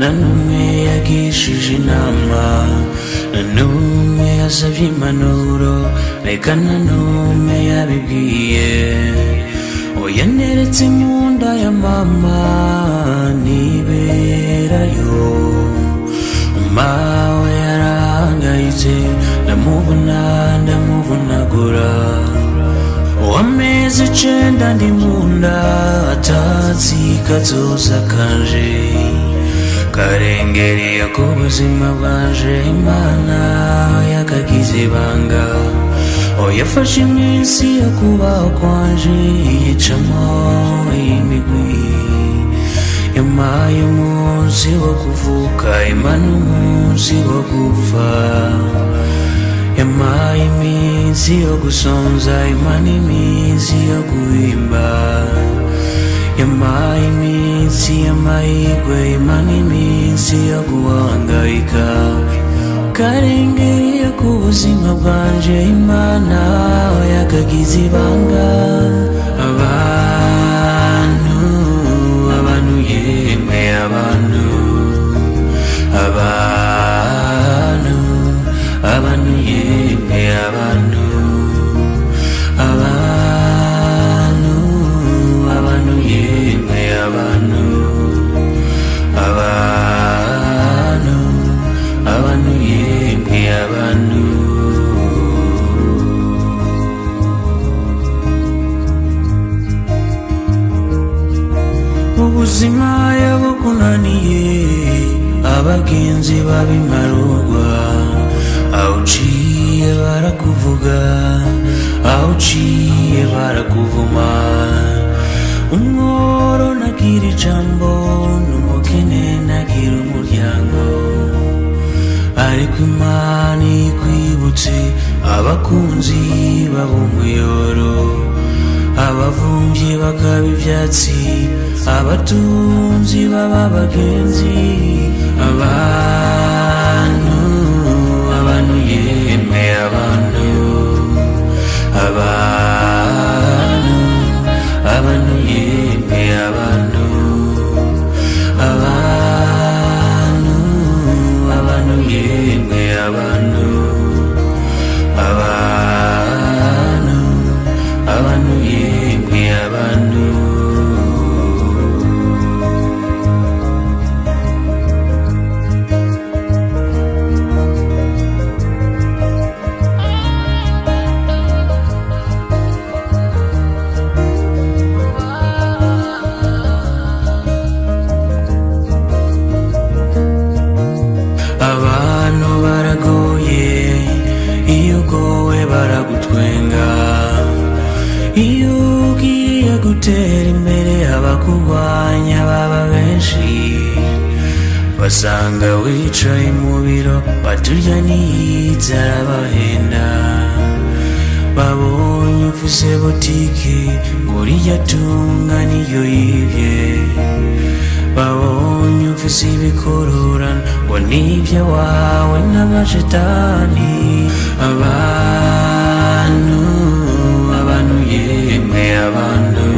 nanumwe yagishije inama, nanumwe yasavye impanuro, reka nanumwe yabibwiye. Oya neretse munda ya mama niberayo, mawe yarahangayitse, ndamuvunagura. Amezi 9 ndi munda, atazi kazoza kanje, karengereye ku buzima bwanje, Imana yakagize ibanga. Yafashe iminsi yo kubaho kwanje, yicamo imigwi, yampaye umunsi wo kuvuka, Imana umunsi wo gupfa. Yampaye iminsi yo gusonza, Imana iminsi yo guhimba. Yampaye iminsi y'amahirwe, Imana iminsi yo guhangayika. Karengeye ku buzima bwanje, Imana yakagize ibanga. Abantu yemwe, abantu yemwe, abantu yemwe, abantu yemwe, abantu. Ubuzima yabukunaniye, abagenzi babimarurwa, aho uciye barakuvuga, aho uciye barakuvuma. Umworo nagira ijambo, n'umukene nagira umuryango, ariko Imana ikwibutse abakunzi b'umuyoro, abavumvyi bakaba ivyatsi, abatunzi baba abagenzi. Abantu yemwe, abantu yemwe, abantu yemwe, abantu yemwe, abantu. Abantu baragoye, iyo ugowe baragutwenga, iyo ugiye gutera imbere abakurwanya baba benshi, basanga wicaye mu biro, baturya n'inzara bahenda. Babonye ufise botike, uriya tunga niyo yivye. Babonye ufise ibikororano, ngo nivyo wawe n'amashetani. Abantu yemwe, abantu